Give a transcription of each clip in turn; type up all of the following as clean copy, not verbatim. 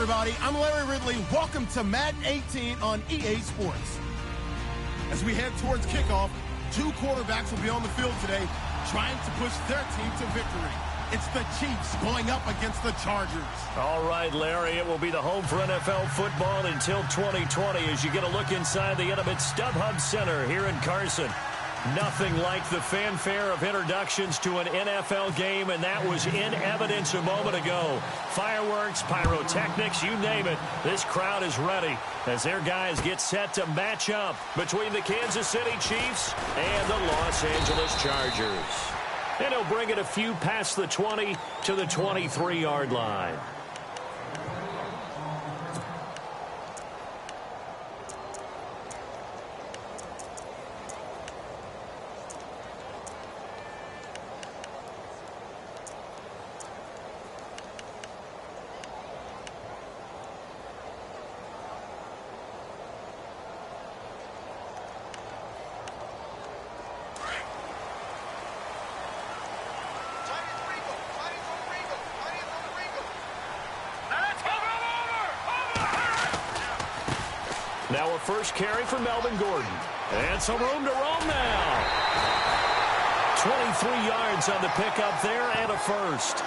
everybody. I'm Larry Ridley. Welcome to Madden 18 on EA Sports. As we head towards kickoff, two quarterbacks will be on the field today trying to push their team to victory. It's the Chiefs going up against the Chargers. All right, Larry, it will be the home for NFL football until 2020 as you get a look inside the intimate StubHub Center here in Carson. Nothing like the fanfare of introductions to an NFL game, and that was in evidence a moment ago. Fireworks, pyrotechnics, you name it. This crowd is ready as their guys get set to match up between the Kansas City Chiefs and the Los Angeles Chargers. And he'll bring it a few past the 20 to the 23-yard line. Now a first carry for Melvin Gordon. And some room to roam now. 23 yards on the pickup there and a first.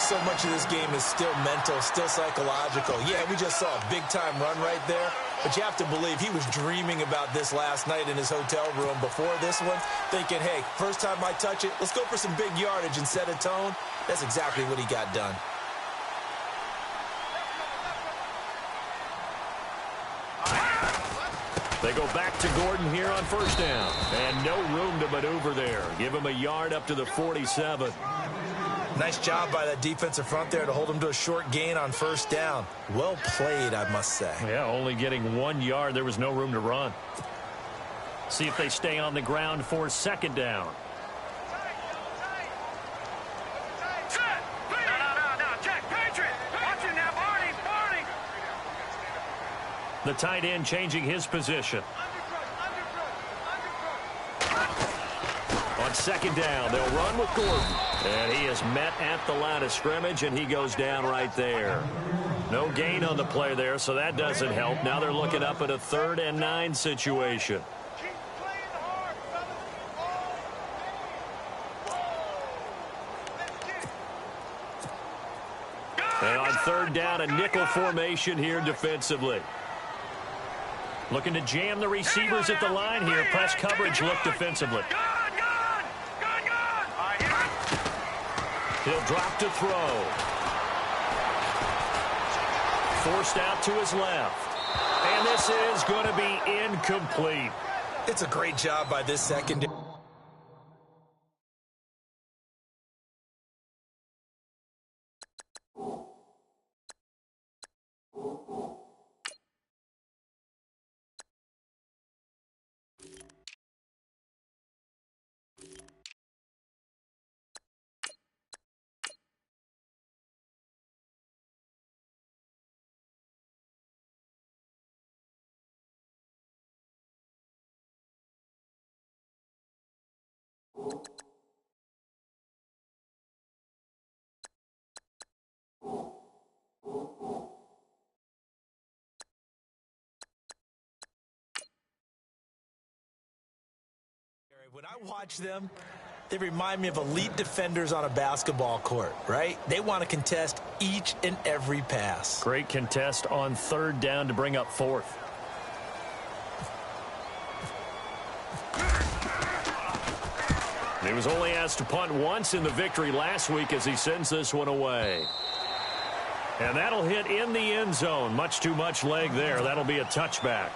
So much of this game is still mental, still psychological. Yeah, we just saw a big-time run right there. But you have to believe he was dreaming about this last night in his hotel room before this one, thinking, hey, first time I touch it, let's go for some big yardage and set a tone. That's exactly what he got done. They go back to Gordon here on first down. And no room to maneuver there. Give him a yard up to the 47. Nice job by that defensive front there to hold him to a short gain on first down. Well played, I must say. Yeah, only getting 1 yard. There was no room to run. See if they stay on the ground for second down. The tight end changing his position. On second down, they'll run with Gordon. And he is met at the line of scrimmage, and he goes down right there. No gain on the play there, so that doesn't help. Now they're looking up at a 3rd and 9 situation. And on third down, a nickel formation here defensively. Looking to jam the receivers at the line here. Press coverage look defensively. He'll drop to throw. Forced out to his left. And this is going to be incomplete. It's a great job by this secondary. When I watch them, they remind me of elite defenders on a basketball court, right? They want to contest each and every pass. Great contest on third down to bring up 4th. He was only asked to punt once in the victory last week as he sends this one away. And that'll hit in the end zone. Much too much leg there. That'll be a touchback.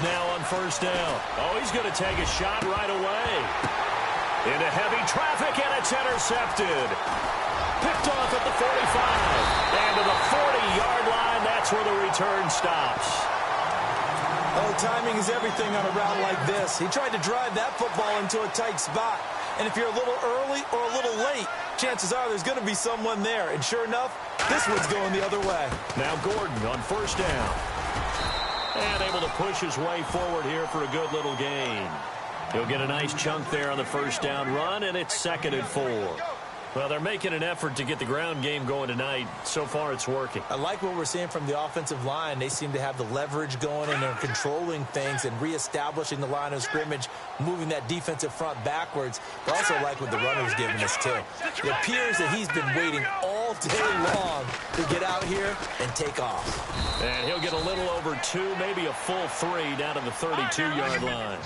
Now on first down. Oh, he's going to take a shot right away. Into heavy traffic, and it's intercepted. Picked off at the 45. And to the 40-yard line, that's where the return stops. Oh, timing is everything on a route like this. He tried to drive that football into a tight spot. And if you're a little early or a little late, chances are there's going to be someone there. And sure enough, this one's going the other way. Now Gordon on first down. And able to push his way forward here for a good little gain. He'll get a nice chunk there on the first down run, and it's 2nd and 4. Well, they're making an effort to get the ground game going tonight. So far, it's working. I like what we're seeing from the offensive line. They seem to have the leverage going, and they're controlling things and reestablishing the line of scrimmage, moving that defensive front backwards. But also like what the runner's giving us, too. It appears that he's been waiting all day long to get out here and take off. And he'll get a little over 2, maybe a full 3 down to the 32-yard line.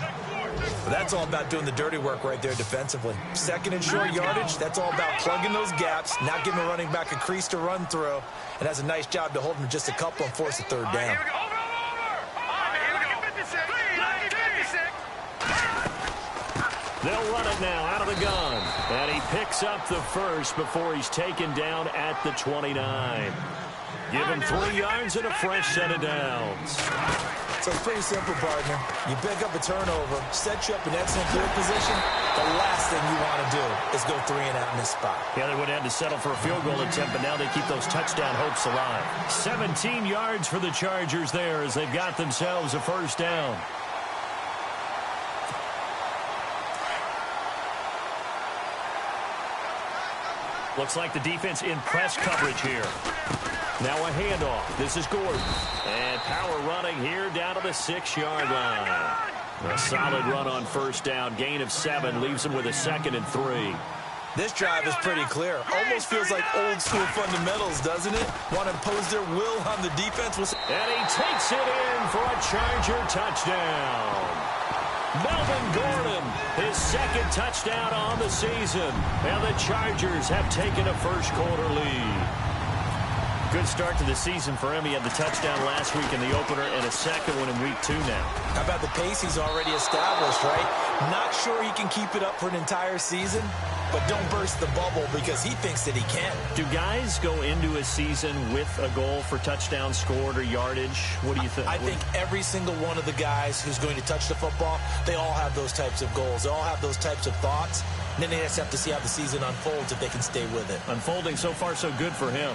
Well, that's all about doing the dirty work right there defensively. 2nd and short yardage, that's all about plugging those gaps, not giving a running back a crease to run through, and has a nice job to hold him just a couple and force a 3rd down. They'll run it now out of the gun. And he picks up the first before he's taken down at the 29. Give him 3 yards and a fresh set of downs. So it's pretty simple, partner. You pick up a turnover, set you up in excellent field position. The last thing you want to do is go 3 and out in this spot. Yeah, they would have had to settle for a field goal attempt, but now they keep those touchdown hopes alive. 17 yards for the Chargers there as they've got themselves a first down. Looks like the defense in press coverage here. Now a handoff. This is Gordon. And power running here down to the 6-yard line. A solid run on first down. Gain of 7 leaves him with a 2nd and 3. This drive is pretty clear. Almost feels like old school fundamentals, doesn't it? Want to impose their will on the defense. And he takes it in for a Charger touchdown. Melvin Gordon, his 2nd touchdown on the season. And the Chargers have taken a first-quarter lead. Good start to the season for him. He had the touchdown last week in the opener and a 2nd one in week 2 now. How about the pace he's already established, right? Not sure he can keep it up for an entire season, but don't burst the bubble because he thinks that he can. Do guys go into a season with a goal for touchdowns scored or yardage? What do you think? I think every single one of the guys who's going to touch the football, they all have those types of goals. They all have those types of thoughts. And then they just have to see how the season unfolds if they can stay with it. Unfolding so far so good for him.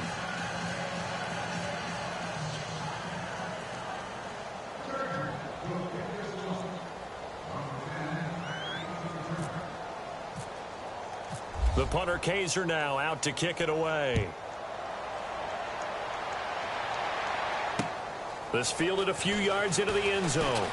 The punter Kaiser now out to kick it away. This fielded a few yards into the end zone.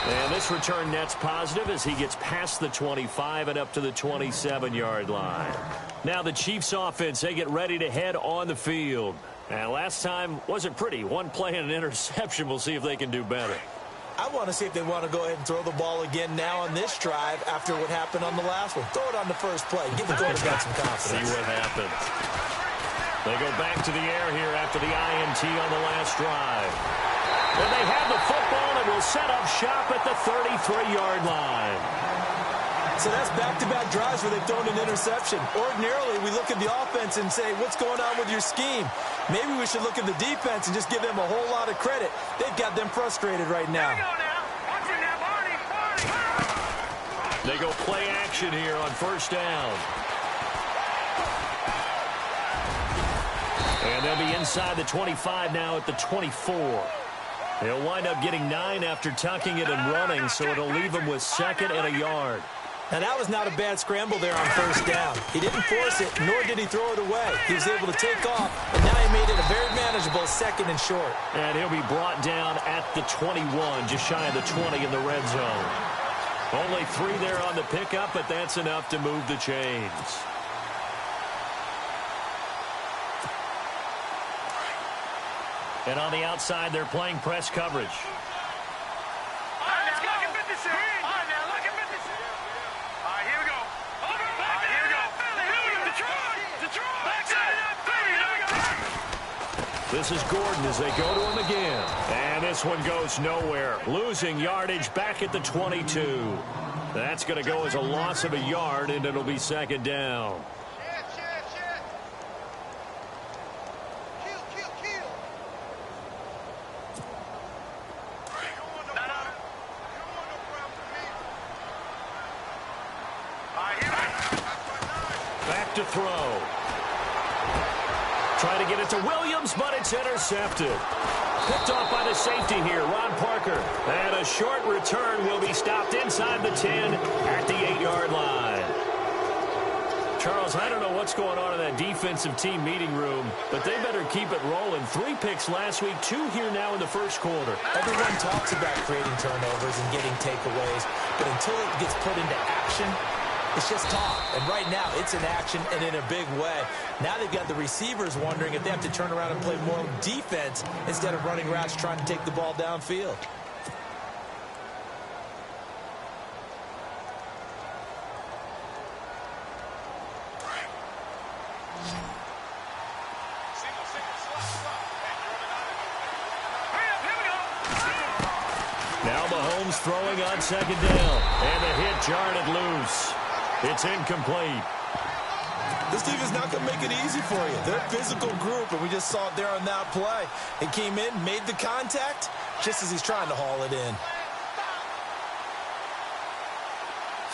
And this return net's positive as he gets past the 25 and up to the 27-yard line. Now the Chiefs offense, they get ready to head on the field. And last time wasn't pretty. One play and an interception. We'll see if they can do better. I want to see if they want to go ahead and throw the ball again now on this drive after what happened on the last one. Throw it on the first play. Give the quarterback some confidence. See what happens. They go back to the air here after the INT on the last drive. And they have the football and will set up shop at the 33-yard line. So that's back-to-back drives where they've thrown an interception. Ordinarily, we look at the offense and say, what's going on with your scheme? Maybe we should look at the defense and just give them a whole lot of credit. They've got them frustrated right now. They go play action here on first down. And they'll be inside the 25 now at the 24. He'll wind up getting 9 after tucking it and running, so it'll leave him with 2nd and a yard. Now, that was not a bad scramble there on first down. He didn't force it, nor did he throw it away. He was able to take off, and now he made it a very manageable 2nd and short. And he'll be brought down at the 21, just shy of the 20 in the red zone. Only 3 there on the pickup, but that's enough to move the chains. And on the outside, they're playing press coverage. This is Gordon as they go to him again. And this one goes nowhere. Losing yardage back at the 22. That's going to go as a loss of a yard, and it'll be 2nd down. Back to throw. Trying to get it to Williams, but it's intercepted. Picked off by the safety here, Ron Parker. And a short return will be stopped inside the 10 at the 8-yard line. Charles, I don't know what's going on in that defensive team meeting room, but they better keep it rolling. 3 picks last week, 2 here now in the first quarter. Everyone talks about creating turnovers and getting takeaways, but until it gets put into action, it's just talk. And right now, it's in action and in a big way. Now they've got the receivers wondering if they have to turn around and play more defense instead of running routes trying to take the ball downfield. Now Mahomes throwing on second down. And the hit jarred it loose. It's incomplete. This defense not going to make it easy for you. They're a physical group, and we just saw it there on that play. It came in, made the contact, just as he's trying to haul it in.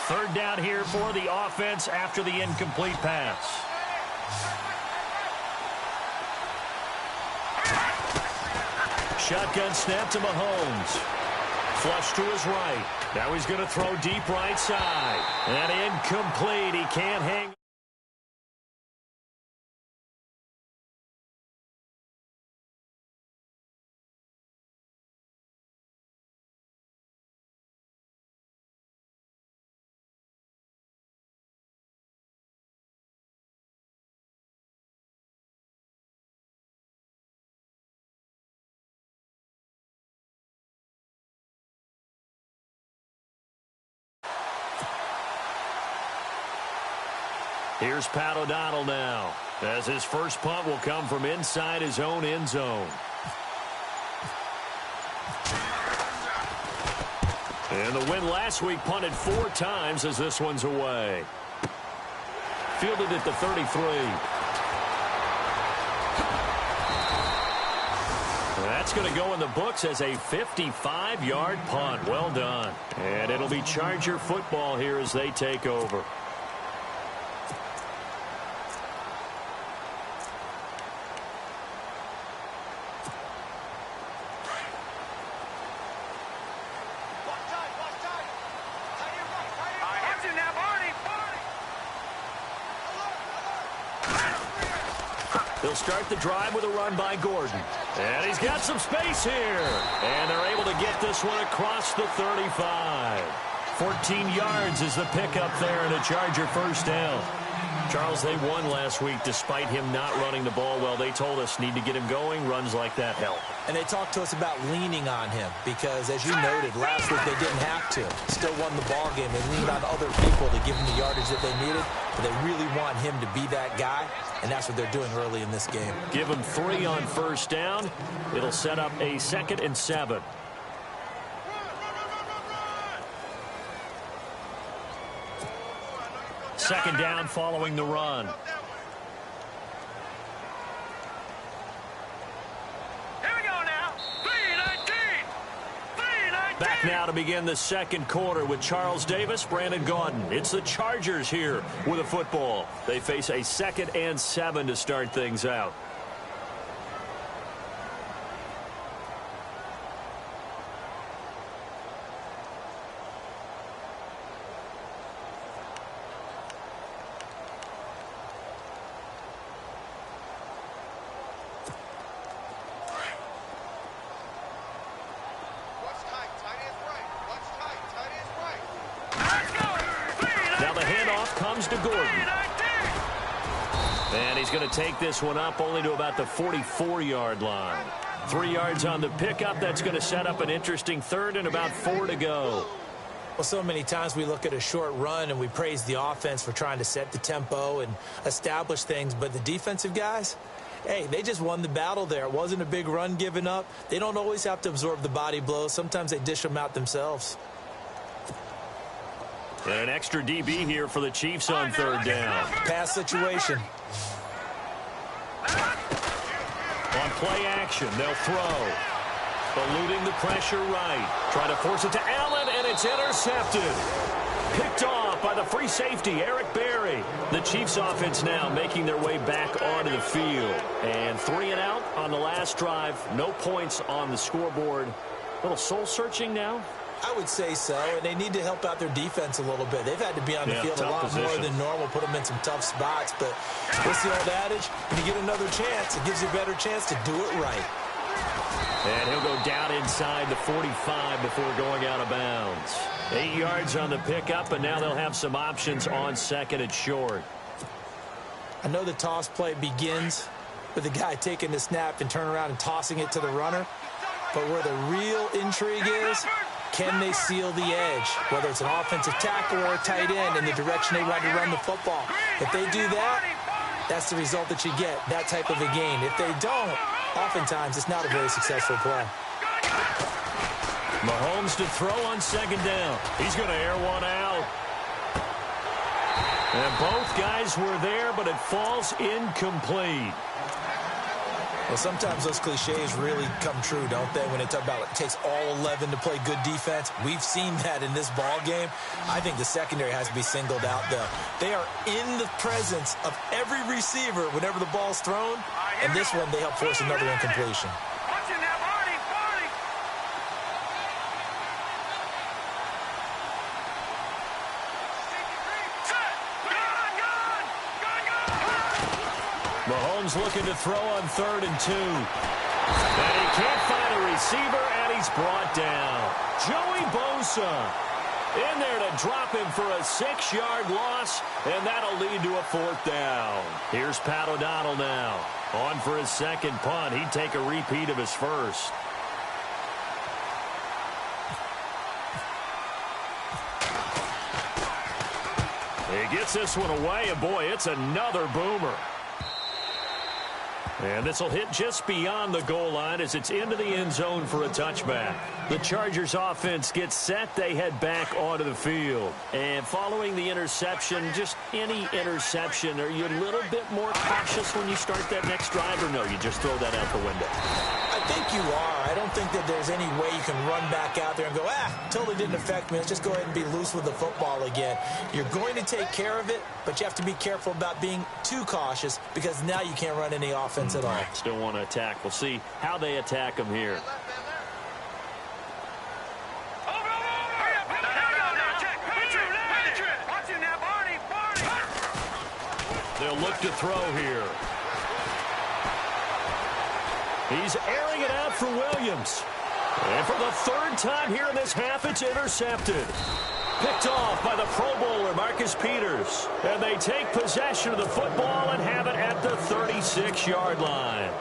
Third down here for the offense after the incomplete pass. Shotgun snap to Mahomes. Flush to his right. Now he's going to throw deep right side. And incomplete. He can't hang. Here's Pat O'Donnell now, as his first punt will come from inside his own end zone. And the win last week punted 4 times as this one's away. Fielded at the 33. That's going to go in the books as a 55-yard punt. Well done. And it'll be Charger football here as they take over. They'll start the drive with a run by Gordon. And he's got some space here. And they're able to get this one across the 35. 14 yards is the pickup there and a Charger first down. Charles, they won last week despite him not running the ball well. They told us need to get him going. Runs like that help. And they talked to us about leaning on him because, as you noted, last week they didn't have to. Still won the ball game. They leaned on other people to give him the yardage that they needed. But they really want him to be that guy, and that's what they're doing early in this game. Give him 3 on first down. It'll set up a 2nd and 7. Second down following the run. Here we go now. 3-19. Back now to begin the second quarter with Charles Davis, Brandon Gaudin. It's the Chargers here with a football. They face a 2nd and 7 to start things out. To Gordon. And he's going to take this one up only to about the 44-yard line. 3 yards on the pickup. That's going to set up an interesting 3rd and about 4 to go. Well, so many times we look at a short run and we praise the offense for trying to set the tempo and establish things, but the defensive guys, hey, they just won the battle there. It wasn't a big run given up. They don't always have to absorb the body blows. Sometimes they dish them out themselves. And an extra DB here for the Chiefs on 3rd down. Pass situation. On play action, they'll throw. Eluding the pressure right. Trying to force it to Allen, and it's intercepted. Picked off by the free safety, Eric Berry. The Chiefs offense now making their way back onto the field. And 3 and out on the last drive. No points on the scoreboard. A little soul-searching now. I would say so, and they need to help out their defense a little bit. They've had to be on the field a lot more than normal, put them in some tough spots. But what's the old adage? When you get another chance, it gives you a better chance to do it right. And he'll go down inside the 45 before going out of bounds. 8 yards on the pickup, and now they'll have some options on second and short. I know the toss play begins with the guy taking the snap and turning around and tossing it to the runner. But where the real intrigue is, can they seal the edge, whether it's an offensive tackle or a tight end in the direction they want to run the football? If they do that, that's the result that you get, that type of a gain. If they don't, oftentimes it's not a very successful play. Mahomes to throw on second down. He's going to air one out. And both guys were there, but it falls incomplete. Well, sometimes those cliches really come true, don't they? When they talk about it takes all 11 to play good defense. We've seen that in this ball game. I think the secondary has to be singled out, though. They are in the presence of every receiver whenever the ball's thrown. And this one, they help force another incompletion. Mahomes looking to throw on 3rd and 2. And he can't find a receiver, and he's brought down. Joey Bosa in there to drop him for a 6-yard loss, and that'll lead to a 4th down. Here's Pat O'Donnell now. On for his second punt. He'd take a repeat of his first. He gets this one away, and boy, it's another boomer. And this will hit just beyond the goal line as it's into the end zone for a touchback. The Chargers offense gets set. They head back onto the field. And following the interception, just any interception, are you a little bit more cautious when you start that next drive, or no, you just throw that out the window? I think you are. I don't think that there's any way you can run back out there and go, totally didn't affect me. Let's just go ahead and be loose with the football again. You're going to take care of it, but you have to be careful about being too cautious because now you can't run any offense at all. Still want to attack. We'll see how they attack them here. They'll look to throw here. He's airing it out for Williams. And for the 3rd time here in this half, it's intercepted. Picked off by the Pro Bowler, Marcus Peters. And they take possession of the football and have it at the 36-yard line.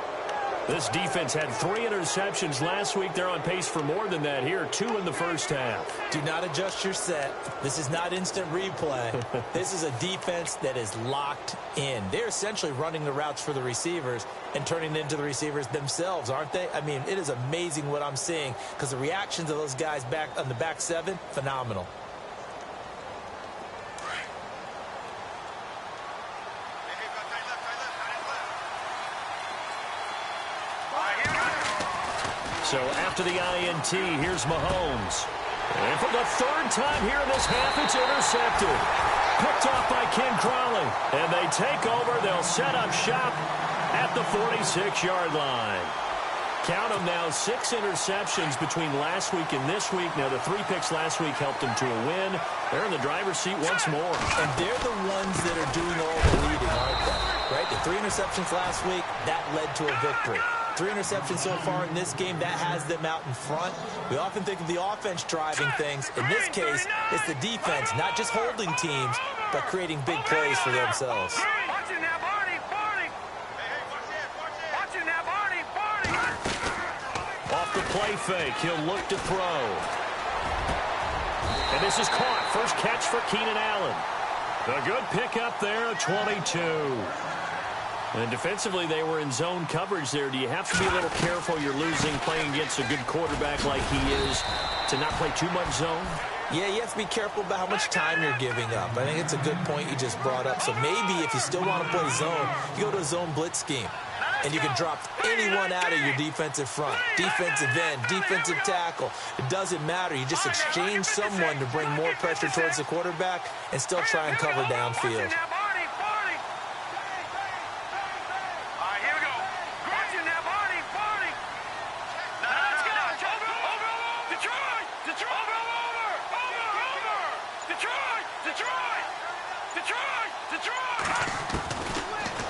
This defense had 3 interceptions last week. They're on pace for more than that here, 2 in the first half. Do not adjust your set. This is not instant replay. This is a defense that is locked in. They're essentially running the routes for the receivers and turning it into the receivers themselves, aren't they? I mean, it is amazing what I'm seeing because the reactions of those guys back on the back 7, phenomenal. So after the INT, here's Mahomes. And for the 3rd time here in this half, it's intercepted. Picked off by Ken Crawley. And they take over. They'll set up shop at the 46-yard line. Count them now, 6 interceptions between last week and this week. Now, the 3 picks last week helped them to a win. They're in the driver's seat once more. And they're the ones that are doing all the leading, aren't they? Right? The 3 interceptions last week, that led to a victory. 3 interceptions so far in this game, that has them out in front. We often think of the offense driving things. In this case, it's the defense, not just holding teams, but creating big plays for themselves. Off the play fake, he'll look to throw. And this is caught. First catch for Keenan Allen. A good pickup there, 22. And defensively, they were in zone coverage there. Do you have to be a little careful you're losing playing against a good quarterback like he is to not play too much zone? Yeah, you have to be careful about how much time you're giving up. I think it's a good point you just brought up. So maybe if you still want to play zone, you go to a zone blitz scheme. and you can drop anyone out of your defensive front. Defensive end, defensive tackle. It doesn't matter. You just exchange someone to bring more pressure towards the quarterback and still try and cover downfield.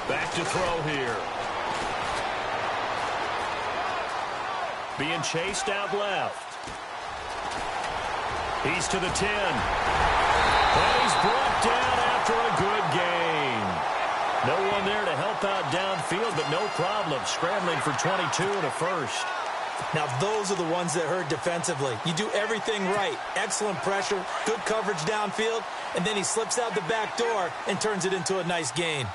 Back to throw here. Being chased out left. He's to the 10. And he's brought down after a good gain. No one there to help out downfield, but no problem. Scrambling for 22 and a first. Now, those are the ones that hurt defensively. You do everything right. Excellent pressure, good coverage downfield, and then he slips out the back door and turns it into a nice gain.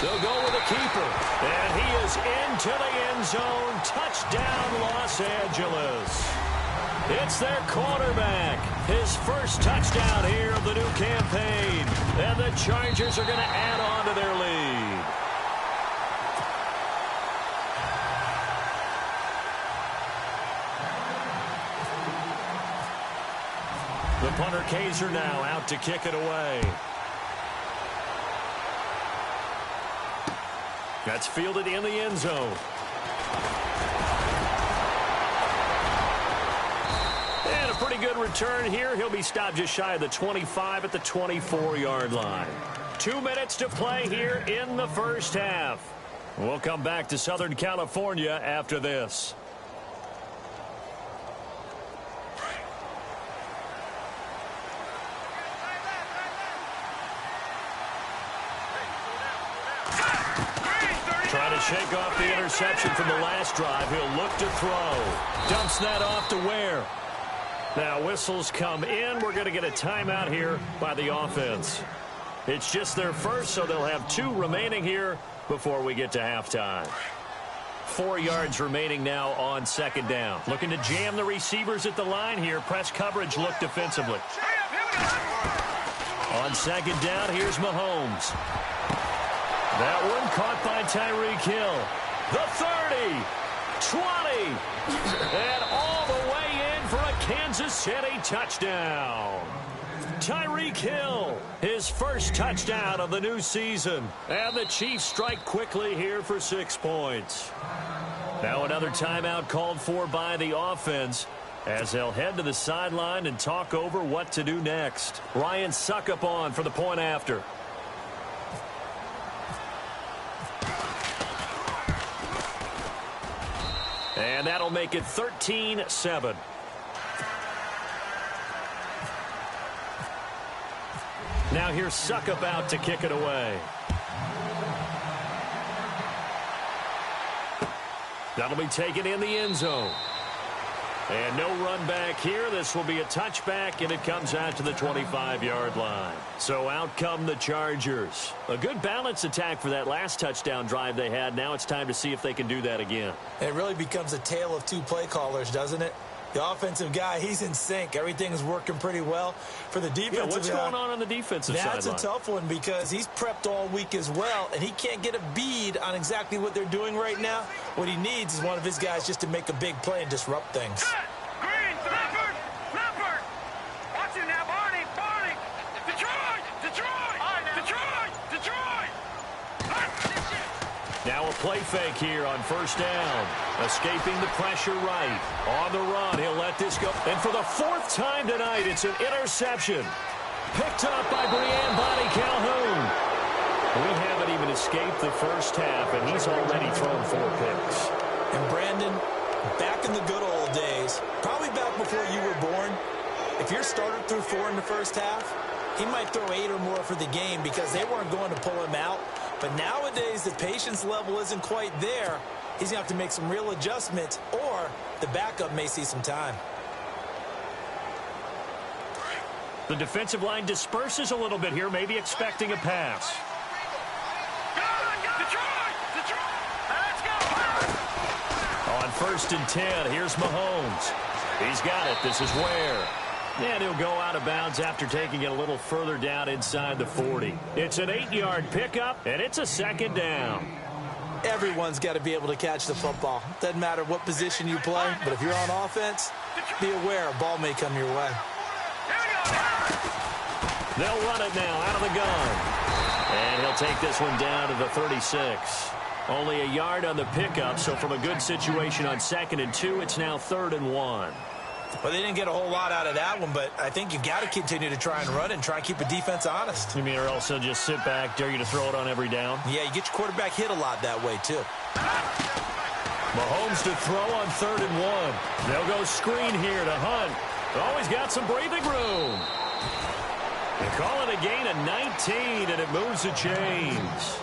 They'll go with a keeper, and he is into the end zone. Touchdown, Los Angeles. It's their quarterback. His first touchdown here of the new campaign. And the Chargers are going to add on to their lead. The punter Kaiser now out to kick it away. That's fielded in the end zone. And a pretty good return here. He'll be stopped just shy of the 25 at the 24-yard line. 2 minutes to play here in the first half. We'll come back to Southern California after this. Trying to shake off the interception from the last drive. He'll look to throw. Dumps that off to Ware. Now whistles come in. We're going to get a timeout here by the offense. It's just their first, so they'll have 2 remaining here before we get to halftime. 4 yards remaining now on second down. Looking to jam the receivers at the line here. Press coverage look defensively. On second down, here's Mahomes. That one caught by Tyreek Hill. The 30, 20, and all the way in for a Kansas City touchdown. Tyreek Hill, his first touchdown of the new season. And the Chiefs strike quickly here for 6 points. Now another timeout called for by the offense as they'll head to the sideline and talk over what to do next. Ryan Suckup on for the point after. And that'll make it 13-7. Now here's Suckup out to kick it away. That'll be taken in the end zone. And no run back here. This will be a touchback, and it comes out to the 25-yard line. So out come the Chargers. A good balanced attack for that last touchdown drive they had. Now it's time to see if they can do that again. It really becomes a tale of 2 play callers, doesn't it? The offensive guy, he's in sync. Everything is working pretty well. For the defensive guy, what's going on the defensive side? That's a tough one because he's prepped all week as well, and he can't get a bead on exactly what they're doing right now. What he needs is one of his guys just to make a big play and disrupt things. Green, Leopard. Watch it now, Barney. Detroit. Now a play fake here on first down. Escaping the pressure right. On the run, he'll let this go. And for the 4th time tonight, it's an interception. Picked up by Brian Bonnie Calhoun. We haven't even escaped the first half, and he's already thrown 4 picks. And Brandon, back in the good old days, probably back before you were born, if your starter threw 4 in the first half, he might throw 8 or more for the game because they weren't going to pull him out. But nowadays, the patience level isn't quite there. He's going to have to make some real adjustments, or the backup may see some time. The defensive line disperses a little bit here, maybe expecting a pass. On 1st and 10, here's Mahomes. He's got it. This is Ware. And he'll go out of bounds after taking it a little further down inside the 40. It's an 8-yard pickup, and it's a 2nd down. Everyone's got to be able to catch the football. Doesn't matter what position you play, but if you're on offense, be aware a ball may come your way. They'll run it now out of the gun. And he'll take this one down to the 36. Only a yard on the pickup, so from a good situation on 2nd and 2, it's now 3rd and 1. Well, they didn't get a whole lot out of that one, but I think you got to continue to try and run and try and keep the defense honest. You mean or else they'll just sit back, dare you to throw it on every down? Yeah, you get your quarterback hit a lot that way, too. Mahomes to throw on 3rd and 1. They'll go screen here to Hunt. Always got some breathing room. They call it a gain of 19, and it moves the chains.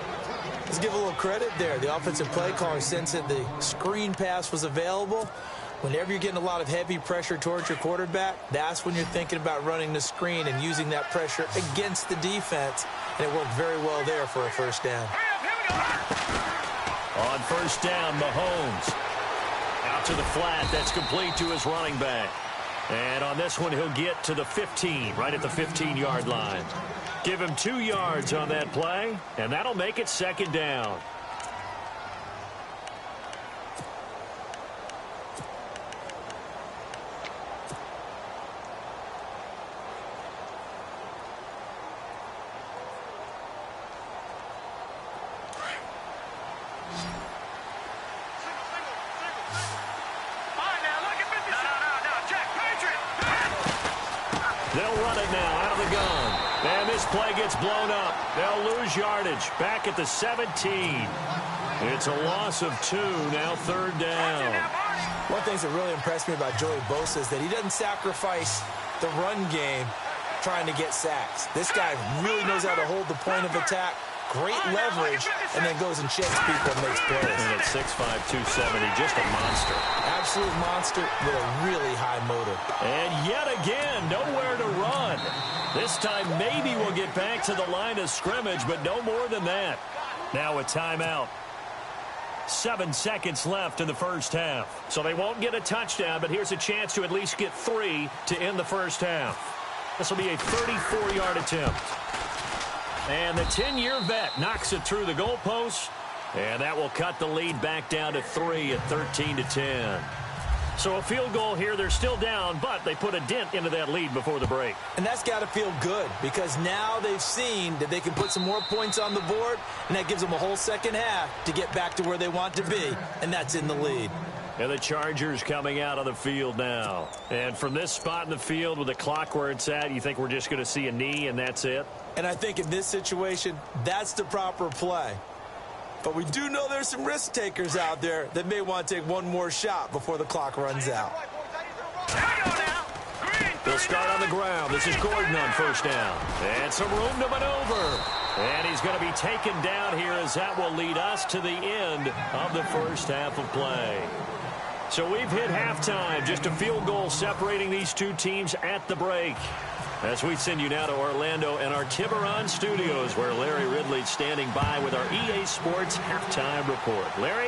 Let's give a little credit there. The offensive play caller sensed that the screen pass was available. Whenever you're getting a lot of heavy pressure towards your quarterback, that's when you're thinking about running the screen and using that pressure against the defense. And it worked very well there for a first down. On first down, Mahomes. Out to the flat. That's complete to his running back. And on this one, he'll get to the 15, right at the 15-yard line. Give him 2 yards on that play, and that'll make it 2nd down. They'll run it now out of the gun. And this play gets blown up. They'll lose yardage. Back at the 17. It's a loss of 2. Now 3rd down. One of the things that really impressed me about Joey Bosa is that he doesn't sacrifice the run game trying to get sacks. This guy really knows how to hold the point of attack. Great leverage, and then goes and checks people and makes plays. And at 6'5", 270, just a monster. Absolute monster with a really high motor. And yet again, nowhere to run. This time maybe we'll get back to the line of scrimmage, but no more than that. Now a timeout. 7 seconds left in the first half. So they won't get a touchdown, but here's a chance to at least get 3 to end the first half. This will be a 34-yard attempt. And the 10-year vet knocks it through the goalpost. And that will cut the lead back down to 3 at 13-10. So a field goal here. They're still down, but they put a dent into that lead before the break. And that's got to feel good because now they've seen that they can put some more points on the board, and that gives them a whole second half to get back to where they want to be, and that's in the lead. And the Chargers coming out on the field now. And from this spot in the field with the clock where it's at, you think we're just going to see a knee and that's it? And I think in this situation, that's the proper play. But we do know there's some risk takers out there that may want to take one more shot before the clock runs out. They'll start on the ground. This is Gordon on first down. And some room to maneuver. And he's going to be taken down here as that will lead us to the end of the first half of play. So we've hit halftime. Just a field goal separating these two teams at the break. As we send you now to Orlando and our Tiburon studios where Larry Ridley's standing by with our EA Sports halftime report. Larry?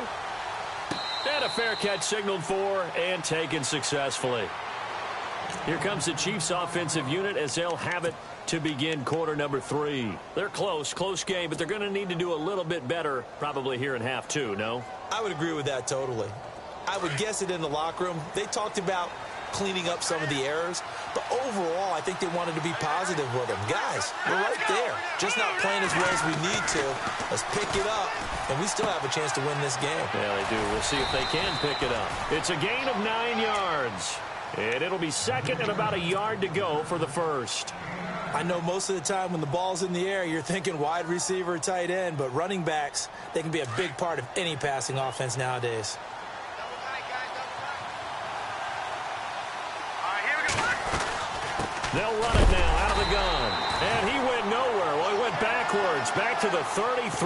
And a fair catch signaled for and taken successfully. Here comes the Chiefs offensive unit as they'll have it to begin quarter number 3. They're close game, but they're going to need to do a little bit better probably here in half 2, no? I would agree with that totally. I would guess it in the locker room. They talked about cleaning up some of the errors, but overall I think they wanted to be positive with them. Guys, we're right there. Just not playing as well as we need to. Let's pick it up, and we still have a chance to win this game. Yeah, they do. We'll see if they can pick it up. It's a gain of 9 yards, and it'll be second and about a yard to go for the first. I know most of the time when the ball's in the air, you're thinking wide receiver, tight end, but running backs, they can be a big part of any passing offense nowadays. They'll run it now out of the gun. And he went nowhere. Well, he went backwards, back to the 33.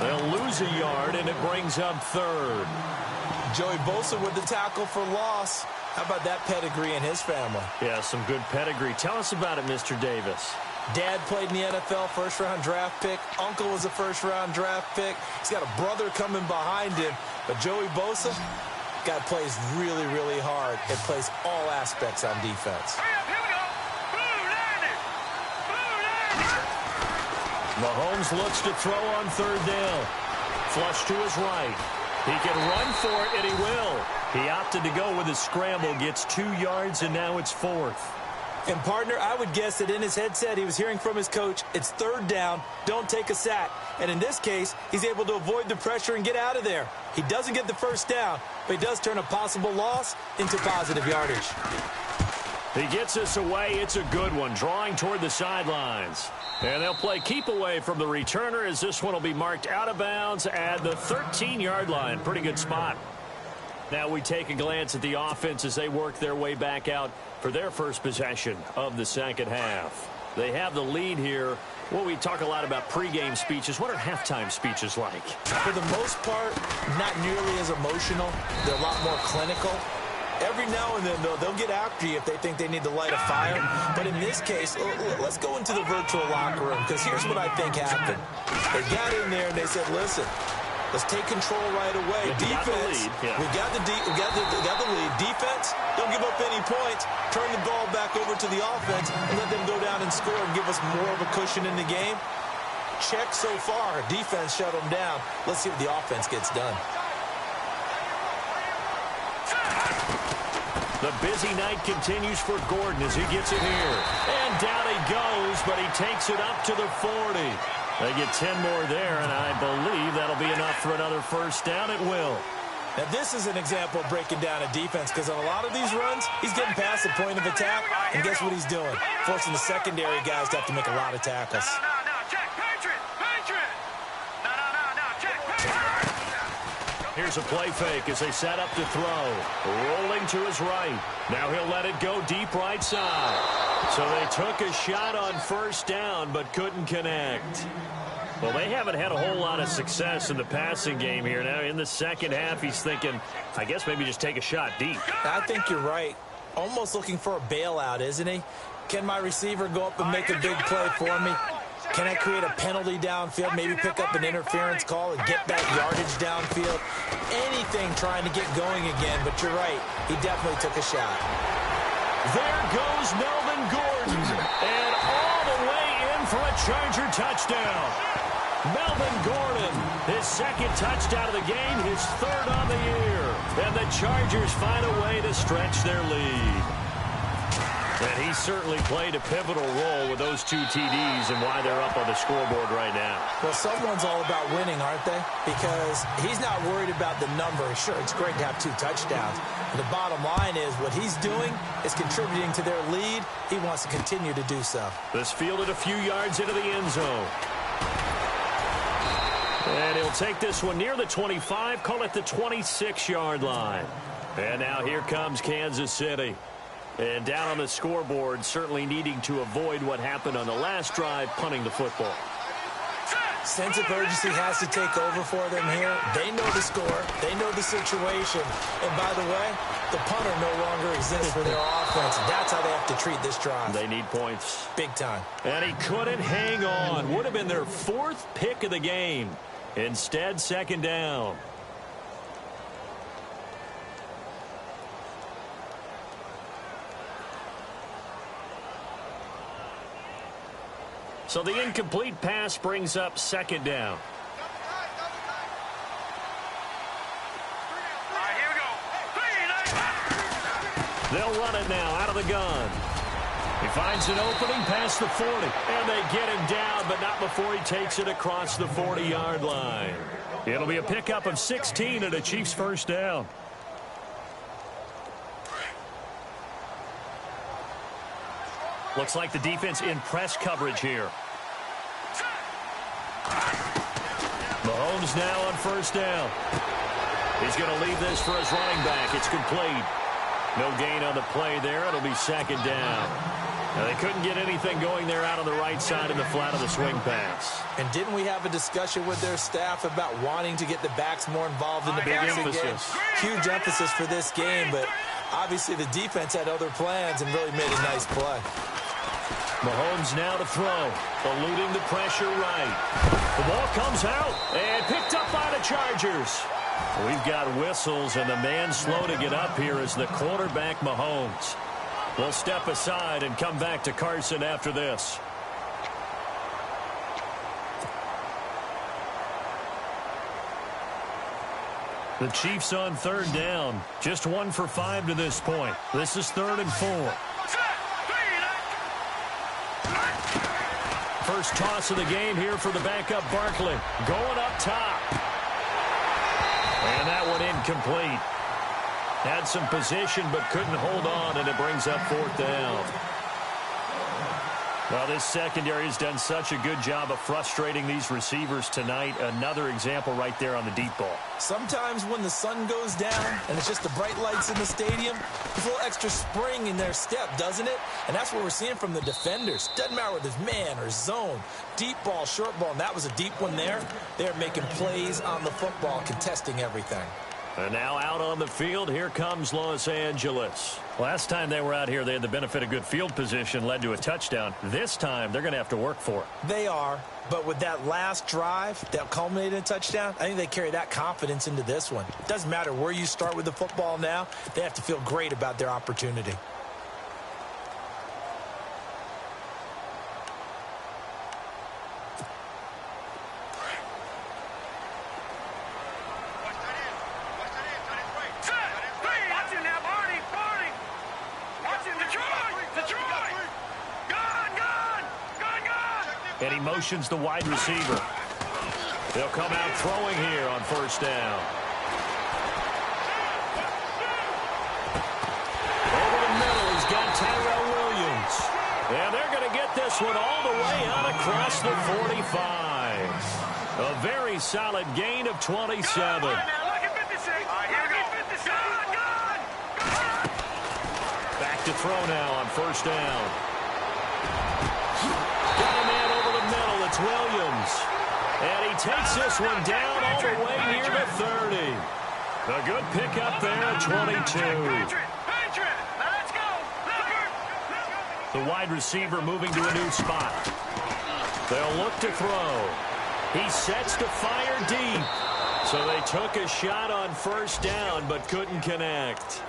They'll lose a yard, and it brings up third. Joey Bosa with the tackle for loss. How about that pedigree in his family? Yeah, some good pedigree. Tell us about it, Mr. Davis. Dad played in the NFL, first-round draft pick. Uncle was a first-round draft pick. He's got a brother coming behind him. But Joey Bosa, guy plays really, really hard and plays all aspects on defense. Mahomes looks to throw on third down. Flush to his right. He can run for it, and he will. He opted to go with his scramble, gets 2 yards, and now it's 4th. And, partner, I would guess that in his headset he was hearing from his coach, it's 3rd down, don't take a sack. And in this case, he's able to avoid the pressure and get out of there. He doesn't get the 1st down, but he does turn a possible loss into positive yardage. He gets us away. It's a good one, drawing toward the sidelines. And they'll play keep away from the returner as this one will be marked out of bounds at the 13-yard line. Pretty good spot. Now we take a glance at the offense as they work their way back out for their first possession of the second half. They have the lead here. Well, we talk a lot about pregame speeches. What are halftime speeches like? For the most part, not nearly as emotional. They're a lot more clinical. Every now and then, though, they'll get after you if they think they need to light a fire. But in this case, let's go into the virtual locker room, because here's what I think happened. They got in there and they said, listen, let's take control right away. Defense, we got the lead. Defense, don't give up any points. Turn the ball back over to the offense and let them go down and score and give us more of a cushion in the game. Check so far. Defense shut them down. Let's see what the offense gets done. The busy night continues for Gordon as he gets it here. And down he goes, but he takes it up to the 40. They get 10 more there, and I believe that'll be enough for another 1st down. It will. Now, this is an example of breaking down a defense, because on a lot of these runs, he's getting past the point of attack, and guess what he's doing? Forcing the secondary guys to have to make a lot of tackles. Here's a play fake as they set up to throw. Rolling to his right. Now he'll let it go deep right side. So they took a shot on 1st down but couldn't connect. Well, they haven't had a whole lot of success in the passing game here. Now in the second half, he's thinking, I guess maybe just take a shot deep. I think you're right. Almost looking for a bailout, isn't he? Can my receiver go up and make a big play for me? Can I create a penalty downfield, maybe pick up an interference call and get that yardage downfield? Anything trying to get going again, but you're right. He definitely took a shot. There goes Melvin Gordon, and all the way in for a Charger touchdown. Melvin Gordon, his 2nd touchdown of the game, his 3rd on the year. And the Chargers find a way to stretch their lead. And he certainly played a pivotal role with those 2 TDs and why they're up on the scoreboard right now. Well, someone's all about winning, aren't they? Because he's not worried about the number. Sure, it's great to have 2 touchdowns. But the bottom line is what he's doing is contributing to their lead. He wants to continue to do so. This fielded a few yards into the end zone. And he'll take this one near the 25, call it the 26-yard line. And now here comes Kansas City. And down on the scoreboard, certainly needing to avoid what happened on the last drive, punting the football. Sense of urgency has to take over for them here. They know the score. They know the situation. And by the way, the punter no longer exists for their offense. That's how they have to treat this drive. They need points. Big time. And he couldn't hang on. Would have been their 4th pick of the game. Instead, 2nd down. So the incomplete pass brings up 2nd down. They'll run it now out of the gun. He finds an opening past the 40. And they get him down, but not before he takes it across the 40-yard line. It'll be a pickup of 16 and a Chiefs 1st down. Looks like the defense in press coverage here. Mahomes now on 1st down. He's going to leave this for his running back. It's complete. No gain on the play there. It'll be 2nd down. Now, they couldn't get anything going there out on the right side in the flat of the swing pass. And didn't we have a discussion with their staff about wanting to get the backs more involved in the passing game? Huge emphasis for this game, but obviously the defense had other plans and really made a nice play. Mahomes now to throw, eluding the pressure right. The ball comes out and picked up by the Chargers. We've got whistles, and the man slow to get up here is the quarterback, Mahomes. We'll step aside and come back to Carson after this. The Chiefs on third down. Just 1 for 5 to this point. This is 3rd and 4. First toss of the game here for the backup Barkley. Going up top. And that one incomplete. Had some position but couldn't hold on, and it brings up 4th down. Well, this secondary has done such a good job of frustrating these receivers tonight. Another example right there on the deep ball. Sometimes when the sun goes down and it's just the bright lights in the stadium, there's a little extra spring in their step, doesn't it? And that's what we're seeing from the defenders. Doesn't matter whether it's man or zone, deep ball, short ball, and that was a deep one there. They're making plays on the football, contesting everything. And now out on the field, here comes Los Angeles. Last time they were out here, they had the benefit of good field position, led to a touchdown. This time, they're going to have to work for it. They are, but with that last drive that culminated in a touchdown, I think they carry that confidence into this one. Doesn't matter where you start with the football now, they have to feel great about their opportunity. And he motions the wide receiver. They'll come out throwing here on 1st down. Over the middle, he's got Tyrell Williams. And they're going to get this one all the way out across the 45. A very solid gain of 27. Back to throw now on 1st down. Got a man over the middle. It's Williams. And he takes this one down all the way near the 30. A good pickup there at 22. The wide receiver moving to a new spot. They'll look to throw. He sets to fire deep. So they took a shot on 1st down but couldn't connect.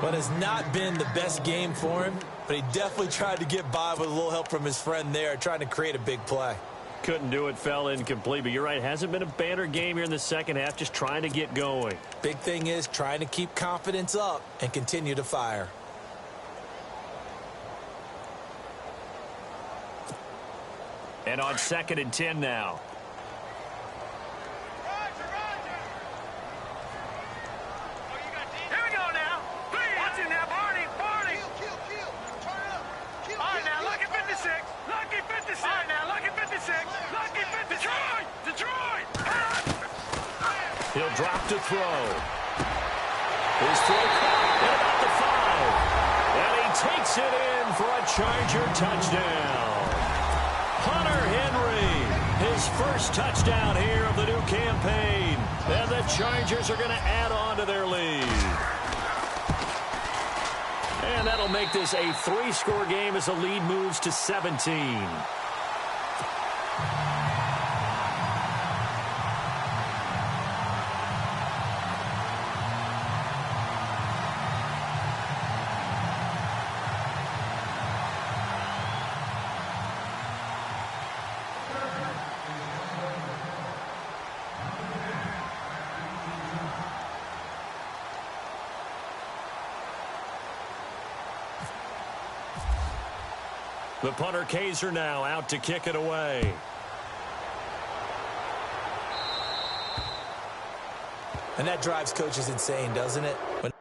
But it's not been the best game for him, but he definitely tried to get by with a little help from his friend there, trying to create a big play. Couldn't do it, fell incomplete, but you're right, hasn't been a banner game here in the second half, just trying to get going. Big thing is trying to keep confidence up and continue to fire. And on 2nd and 10 now. He'll drop to throw. His throw caught at about the 5. And he takes it in for a Charger touchdown. Hunter Henry, his first touchdown here of the new campaign. And the Chargers are going to add on to their lead. And that'll make this a 3-score game as the lead moves to 17. The punter Kaiser now out to kick it away. And that drives coaches insane, doesn't it? When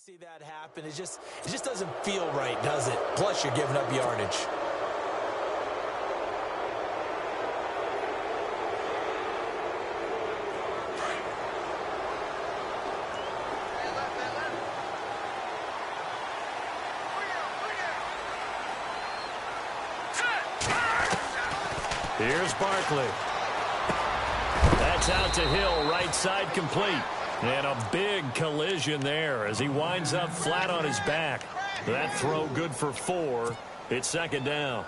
see that happen. It just doesn't feel right, does it? Plus, you're giving up yardage. Here's Barkley. That's out to Hill, right side complete. And a big collision there as he winds up flat on his back. That throw good for 4. It's second down.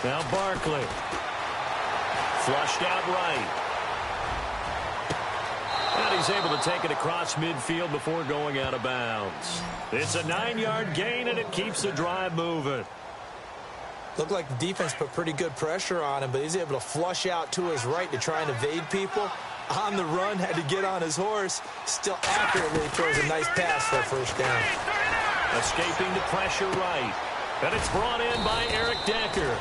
Now Barkley. Flushed out right. And he's able to take it across midfield before going out of bounds. It's a 9-yard gain, and it keeps the drive moving. Looked like the defense put pretty good pressure on him, but he's able to flush out to his right to try and evade people. On the run, had to get on his horse. Still accurately throws a nice pass for a first down. Escaping the pressure right. And it's brought in by Eric Decker.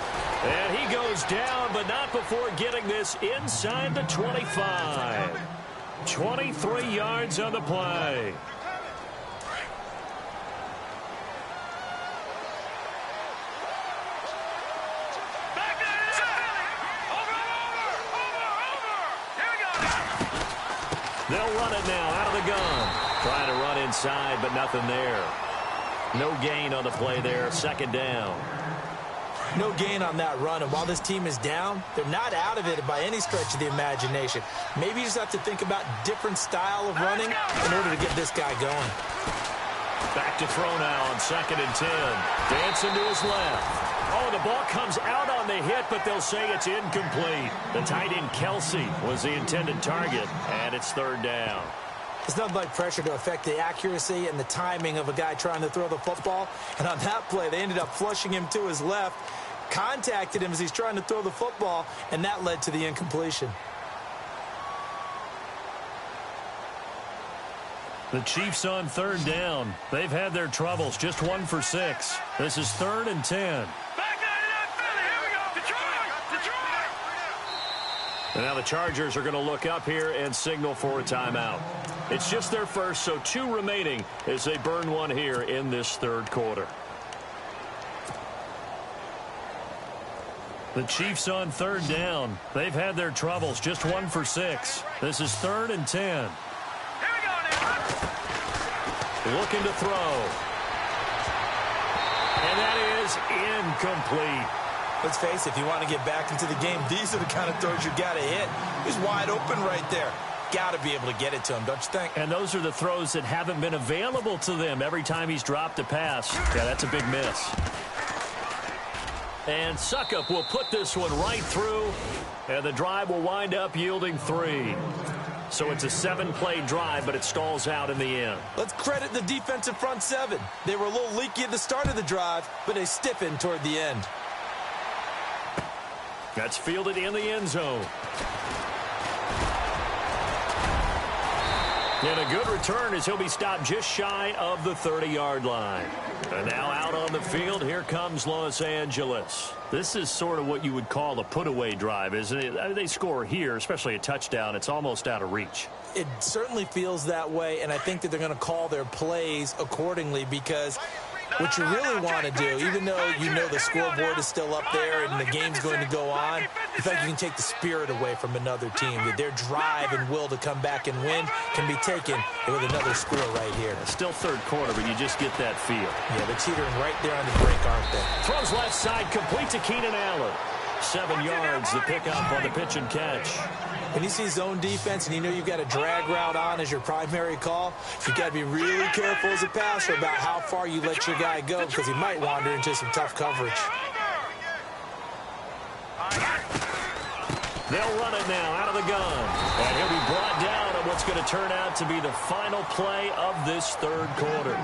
And he goes down, but not before getting this inside the 25. 23 yards on the play. They'll run it now out of the gun. Trying to run inside, but nothing there. No gain on the play there. Second down. No gain on that run, and while this team is down, they're not out of it by any stretch of the imagination. Maybe you just have to think about different style of running in order to get this guy going. Back to throw now on 2nd and 10. Dancing to his left. Oh, the ball comes out on the hit, but they'll say it's incomplete. The tight end Kelsey was the intended target, and it's third down. It's nothing like pressure to affect the accuracy and the timing of a guy trying to throw the football. And on that play, they ended up flushing him to his left, contacted him as he's trying to throw the football, and that led to the incompletion. The Chiefs on third down. They've had their troubles, just 1 for 6. This is 3rd and 10. And now the Chargers are going to look up here and signal for a timeout. It's just their first, so 2 remaining as they burn one here in this third quarter. The Chiefs on third down. They've had their troubles, just 1 for 6. This is 3rd and 10. Looking to throw. And that is incomplete. Let's face it, if you want to get back into the game, these are the kind of throws you got to hit. He's wide open right there. Got to be able to get it to him, don't you think? And those are the throws that haven't been available to them every time he's dropped a pass. Yeah, that's a big miss. And Suckup will put this one right through, and the drive will wind up yielding 3. So it's a 7-play drive, but it stalls out in the end. Let's credit the defensive front 7. They were a little leaky at the start of the drive, but they stiffened toward the end. That's fielded in the end zone. And a good return as he'll be stopped just shy of the 30-yard line. And now out on the field, here comes Los Angeles. This is sort of what you would call a put-away drive, isn't it? I mean, they score here, especially a touchdown. It's almost out of reach. It certainly feels that way, and I think that they're going to call their plays accordingly because what you really want to do, even though you know the scoreboard is still up there and the game's going to go on, in fact, you can take the spirit away from another team. That their drive and will to come back and win can be taken with another score right here. Still third quarter, but you just get that feel. Yeah, they're teetering right there on the break, aren't they? Throws left side, complete to Keenan Allen. 7 yards, the pickup on the pitch and catch. When you see zone defense and you know you've got a drag route on as your primary call, you've got to be really careful as a passer about how far you let your guy go because he might wander into some tough coverage. They'll run it now out of the gun. And he'll be brought down on what's going to turn out to be the final play of this third quarter.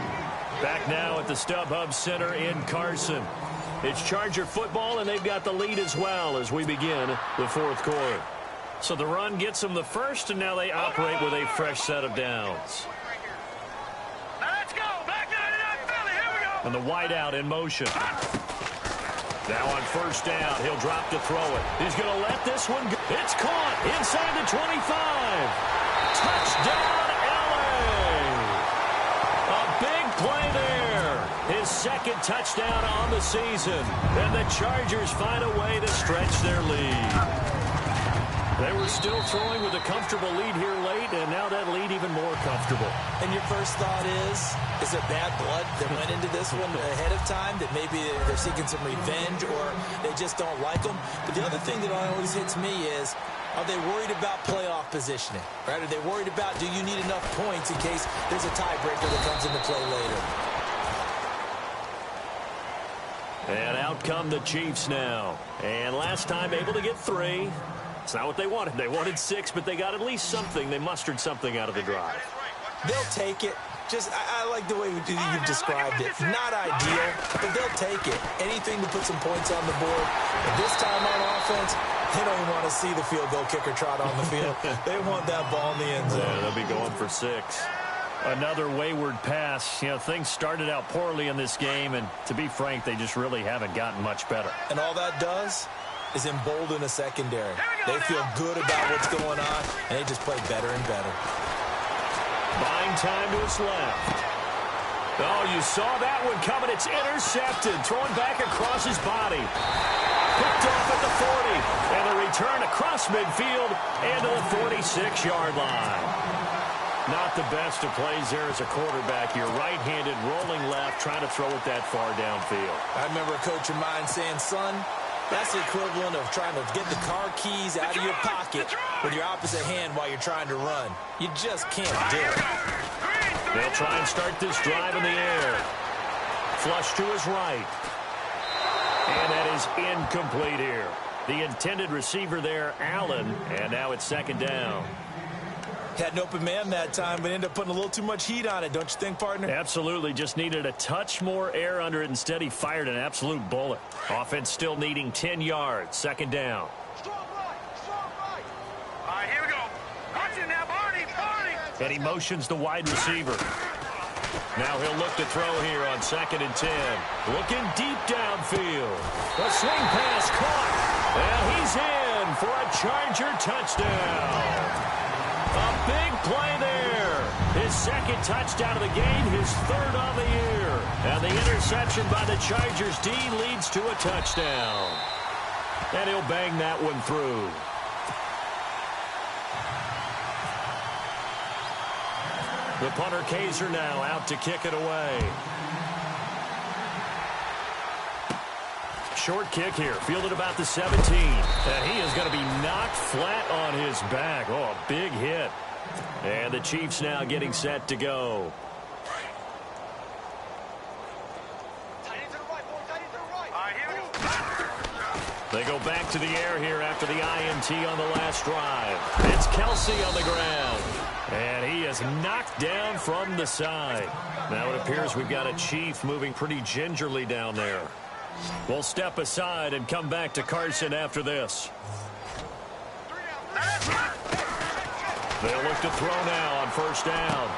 Back now at the StubHub Center in Carson. It's Charger football, and they've got the lead as well as we begin the fourth quarter. So the run gets them the first, and now they operate with a fresh set of downs. Now let's go. Back 99 Philly. Here we go. And the wideout in motion. Now on first down, he'll drop to throw it. He's going to let this one go. It's caught inside the 25. Touchdown, LA. A big play there. His second touchdown on the season. And the Chargers find a way to stretch their lead. They were still throwing with a comfortable lead here late, and now that lead even more comfortable. And your first thought is there bad blood that went into this one ahead of time, that maybe they're seeking some revenge or they just don't like them? But the other thing that always hits me is, are they worried about playoff positioning? Right? Are they worried about, do you need enough points in case there's a tiebreaker that comes into play later? And out come the Chiefs now. And last time able to get 3. It's not what they wanted. They wanted 6, but they got at least something. They mustered something out of the drive. They'll take it. Just, I like the way you've described it. Not ideal, but they'll take it. Anything to put some points on the board. But this time on offense, they don't even want to see the field goal kicker trot on the field. They want that ball in the end zone. Yeah, they'll be going for 6. Another wayward pass. You know, things started out poorly in this game, and to be frank, they just really haven't gotten much better. And all that does is embolden a secondary. They feel good about what's going on, and they just play better and better. Buying time to his left. Oh, you saw that one coming. It's intercepted. Thrown back across his body. Picked off at the 40. And the return across midfield and to the 46-yard line. Not the best of plays there as a quarterback. You're right-handed, rolling left, trying to throw it that far downfield. I remember a coach of mine saying, son, that's the equivalent of trying to get the car keys out of your pocket with your opposite hand while you're trying to run. You just can't do it. They'll try and start this drive in the air. Flush to his right. And that is incomplete here. The intended receiver there, Allen, and now it's second down. Had an open man that time, but ended up putting a little too much heat on it, don't you think, partner? Absolutely. Just needed a touch more air under it. Instead, he fired an absolute bullet. Offense still needing 10 yards. Second down. Strong right. All right, here we go. Watch it now, Barney. And he motions the wide receiver. Now he'll look to throw here on 2nd and 10. Looking deep downfield. A swing pass caught. And he's in for a Charger touchdown. A big play there. His second touchdown of the game, his 3rd on the year. And the interception by the Chargers D leads to a touchdown. And he'll bang that one through. The punter Kaiser now out to kick it away. Short kick here, fielded about the 17. And he is going to be knocked flat on his back. Oh, a big hit. And the Chiefs now getting set to go. They go back to the air here after the INT on the last drive. It's Kelsey on the ground. And he is knocked down from the side. Now it appears we've got a Chief moving pretty gingerly down there. We'll step aside and come back to Carson after this. They'll look to throw now on first down.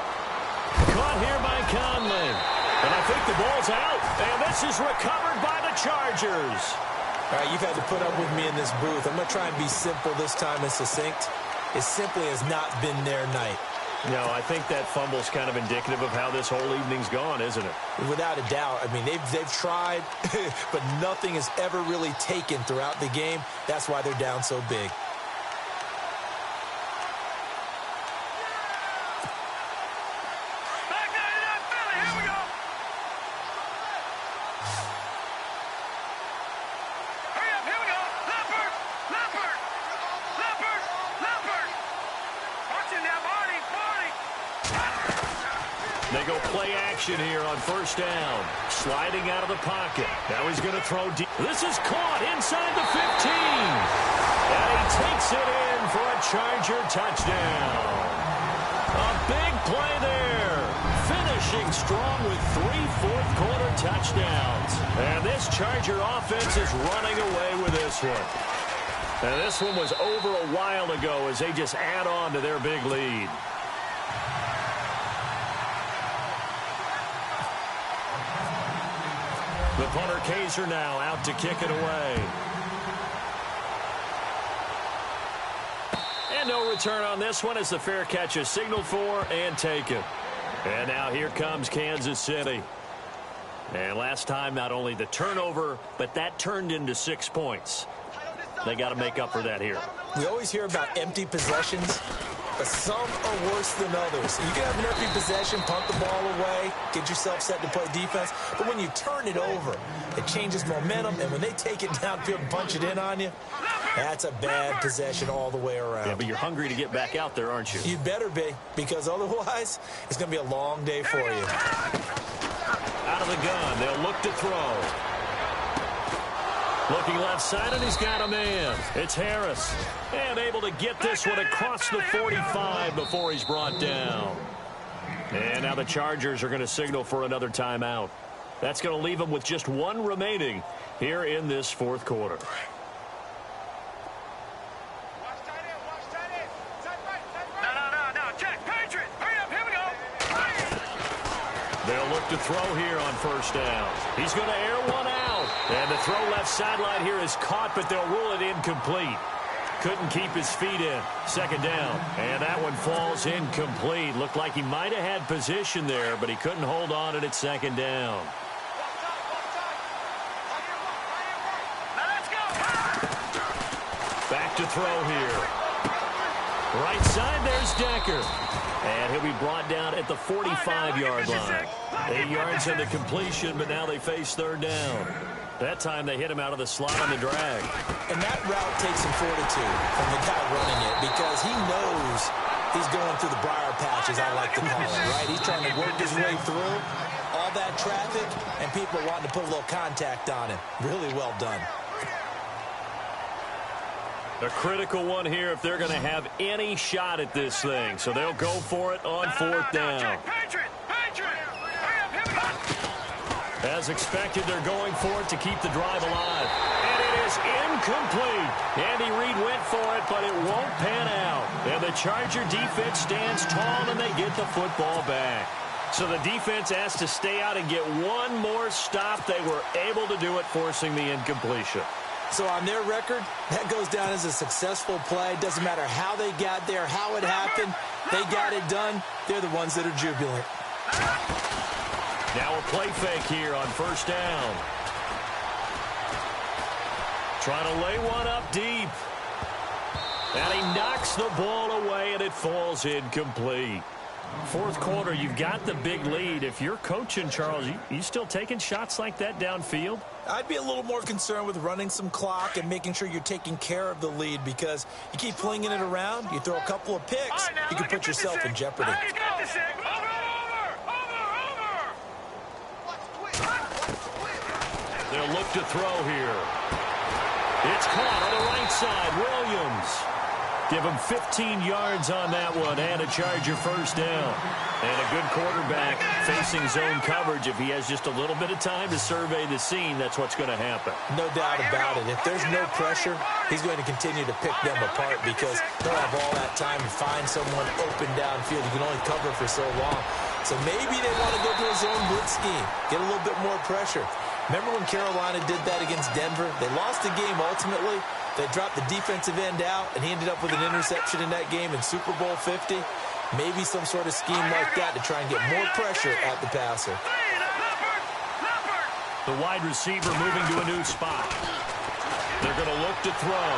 Caught here by Conley. And I think the ball's out. And this is recovered by the Chargers. All right, you've had to put up with me in this booth. I'm going to try and be simple this time and succinct. It simply has not been their night. No, I think that fumble's kind of indicative of how this whole evening's gone, isn't it? Without a doubt. I mean, they've tried, but nothing has ever really taken throughout the game. That's why they're down so big. They go play action here on first down. Sliding out of the pocket. Now he's going to throw deep. This is caught inside the 15. And he takes it in for a Charger touchdown. A big play there. Finishing strong with 3 fourth-quarter touchdowns. And this Charger offense is running away with this one. And this one was over a while ago as they just add on to their big lead. The punter Kaiser now out to kick it away. And no return on this one as the fair catch is signaled for and taken. And now here comes Kansas City. And last time, not only the turnover, but that turned into 6 points. They got to make up for that here. We always hear about empty possessions, but some are worse than others. You can have an empty possession, punt the ball away, get yourself set to play defense, but when you turn it over, it changes momentum, and when they take it downfield and punch it in on you, that's a bad possession all the way around. Yeah, but you're hungry to get back out there, aren't you? You'd better be, because otherwise, it's going to be a long day for you. Out of the gun, they'll look to throw. Looking left side, and he's got a man. It's Harris. And able to get this one across the 45 before he's brought down. And now the Chargers are going to signal for another timeout. That's going to leave them with just one remaining here in this fourth quarter. No. Check. Patriot. Hurry up. Here we go. They'll look to throw here on first down. He's going to air one out. And the throw left sideline here is caught, but they'll rule it incomplete. Couldn't keep his feet in. Second down. And that one falls incomplete. Looked like he might have had position there, but he couldn't hold on at second down. Now let's go. Back to throw here. Right side, there's Decker. And he'll be brought down at the 45-yard line. 8 yards on the completion, but now they face third down. That time they hit him out of the slot on the drag. And that route takes some fortitude from the guy running it because he knows he's going through the briar patch, as I like to call it, right? He's trying to work his way through all that traffic, and people are wanting to put a little contact on him. Really well done. A critical one here if they're going to have any shot at this thing. So they'll go for it on fourth down. Patriot. Hurry up. Here we go. As expected, they're going for it to keep the drive alive. And it is incomplete. Andy Reid went for it, but it won't pan out. And the Charger defense stands tall, and they get the football back. So the defense has to stay out and get one more stop. They were able to do it, forcing the incompletion. So on their record, that goes down as a successful play. Doesn't matter how they got there, how it happened. They got it done. They're the ones that are jubilant. Now a play fake here on first down. Trying to lay one up deep. And he knocks the ball away, and it falls incomplete. Fourth quarter, you've got the big lead. If you're coaching, Charles, you still taking shots like that downfield? I'd be a little more concerned with running some clock and making sure you're taking care of the lead because you keep flinging it around, you throw a couple of picks, you can put yourself in jeopardy. You got this, over. They'll look to throw here. It's caught on the right side. Williams. Give him 15 yards on that one and a Charger first down. And a good quarterback facing zone coverage. If he has just a little bit of time to survey the scene, that's what's going to happen. No doubt about it. If there's no pressure, he's going to continue to pick them apart because they'll have all that time to find someone open downfield. You can only cover for so long. So maybe they want to go to a zone blitz scheme, get a little bit more pressure. Remember when Carolina did that against Denver? They lost the game ultimately. They dropped the defensive end out, and he ended up with an interception in that game in Super Bowl 50. Maybe some sort of scheme like that to try and get more pressure at the passer. The wide receiver moving to a new spot. They're going to look to throw.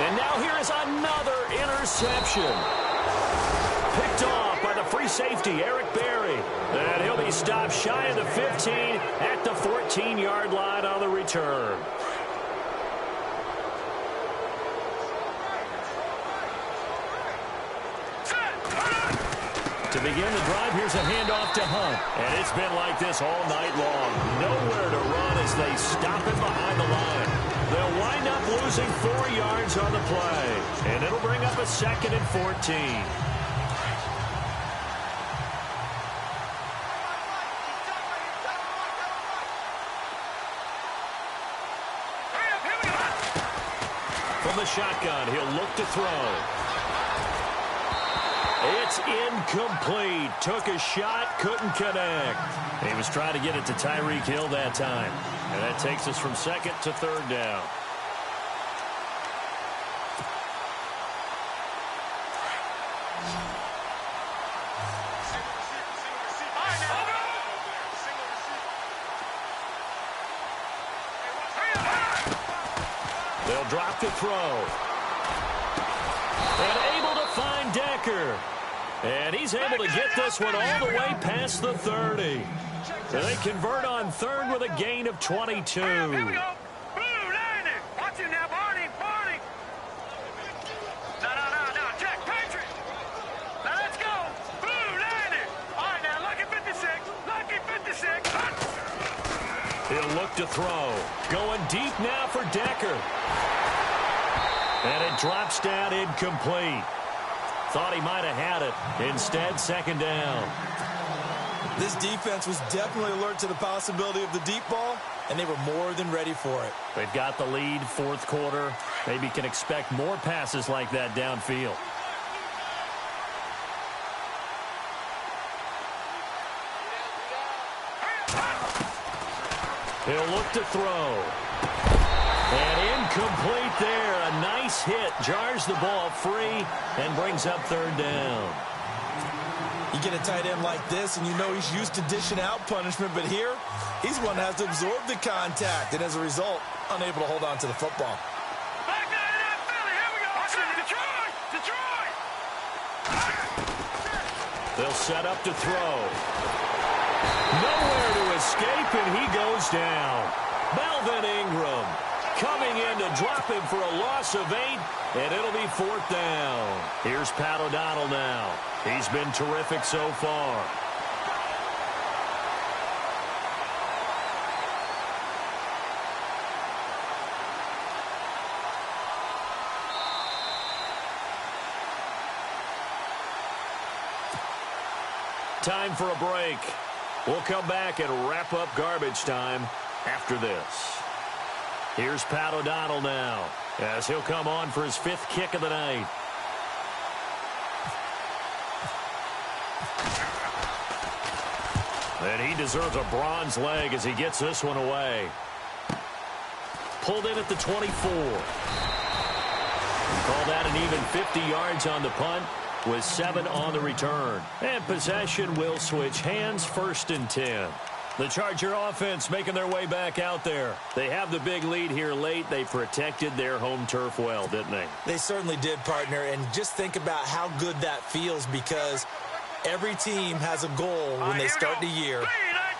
And now here is another interception. Picked off by the free safety, Eric Berry. And he'll be stopped shy of the 15 at the 14-yard line on the return. To begin the drive, here's a handoff to Hunt. And it's been like this all night long. Nowhere to run as they stop him behind the line. They'll wind up losing 4 yards on the play. And it'll bring up a 2nd and 14. From the shotgun, he'll look to throw. It's incomplete. Took a shot, couldn't connect. He was trying to get it to Tyreek Hill that time. And that takes us from second to third down. They'll drop the throw. And able to find Decker. And he's able to get this one all the way past the 30. So they convert on third with a gain of 22. Here we go. Watch him now, Barney. No, Jack, Patrick. Now let's go. Landon. All right, now, lucky 56. He'll look to throw. Going deep now for Decker. And it drops down incomplete. Thought he might have had it. Instead, second down. This defense was definitely alert to the possibility of the deep ball, and they were more than ready for it. They've got the lead, fourth quarter. Maybe can expect more passes like that downfield. He'll look to throw. And incomplete there. A nice hit. Jars the ball free and brings up third down. You get a tight end like this, and you know he's used to dishing out punishment, but here, he's one that has to absorb the contact, and as a result, unable to hold on to the football. Back down in that Philly. Here we go. Detroit. They'll set up to throw. Nowhere to escape, and he goes down. Melvin Ingram coming in to drop him for a loss of 8, and it'll be fourth down. Here's Pat O'Donnell now. He's been terrific so far. Time for a break. We'll come back and wrap up garbage time after this. Here's Pat O'Donnell now, as he'll come on for his 5th kick of the night. And he deserves a bronze leg as he gets this one away. Pulled in at the 24. Call that an even 50 yards on the punt with 7 on the return. And possession will switch hands, 1st and 10. The Charger offense making their way back out there. They have the big lead here late. They protected their home turf well, didn't they? They certainly did, partner. And just think about how good that feels, because every team has a goal when they start the year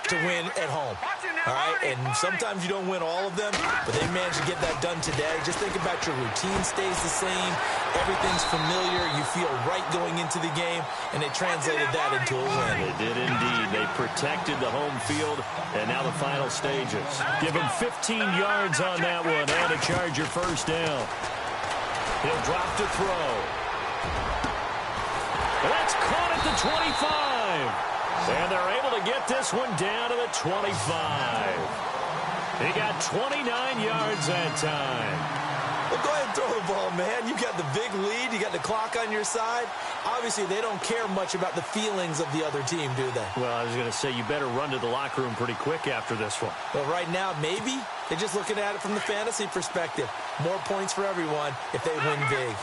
to win at home. All right, and sometimes you don't win all of them, but they managed to get that done today. Just think about your routine stays the same. Everything's familiar. You feel right going into the game, and they translated that into a win. They did indeed. They protected the home field, and now the final stages. Give him 15 yards on that one, and a Charger first down. He'll drop to throw. And that's caught at the 25. And they're able to get this one down to the 25. He got 29 yards that time. Well, go ahead and throw the ball, man. You got the big lead. You got the clock on your side. Obviously, they don't care much about the feelings of the other team, do they? Well, I was going to say, you better run to the locker room pretty quick after this one. Well, right now, maybe they're just looking at it from the fantasy perspective. More points for everyone if they win big.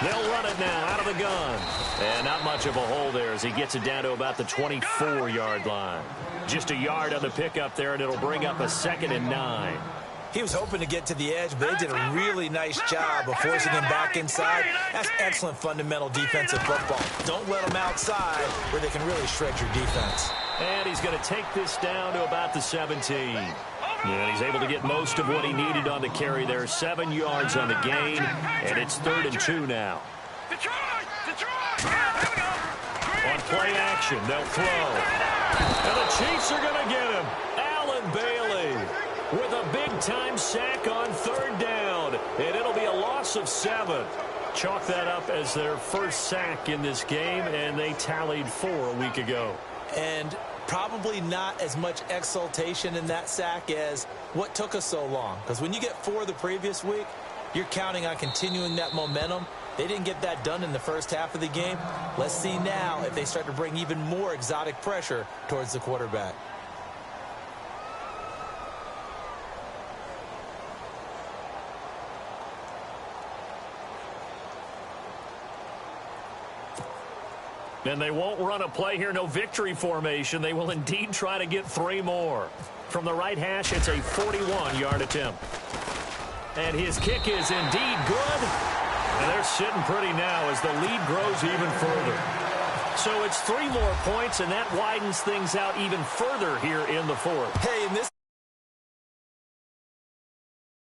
They'll run it now out of the gun. And not much of a hole there as he gets it down to about the 24-yard line. Just a yard on the pickup there, and it'll bring up a 2nd and 9. He was hoping to get to the edge, but they did a really nice job of forcing him back inside. That's excellent fundamental defensive football. Don't let them outside where they can really shred your defense. And he's going to take this down to about the 17. And he's able to get most of what he needed on the carry there. 7 yards on the gain, and it's 3rd and 2 now. On play action, they'll throw. And the Chiefs are going to get him. Allen Bailey with a big-time sack on 3rd down, and it'll be a loss of 7. Chalk that up as their first sack in this game, and they tallied 4 a week ago. And probably not as much exultation in that sack as what took us so long. Because when you get 4 the previous week, You're counting on continuing that momentum. They didn't get that done in the first half of the game. Let's see now if they start to bring even more exotic pressure towards the quarterback. And they won't run a play here. No victory formation. They will indeed try to get 3 more. From the right hash, it's a 41-yard attempt. And his kick is indeed good. And they're sitting pretty now as the lead grows even further. So it's 3 more points, and that widens things out even further here in the fourth. Hey, in this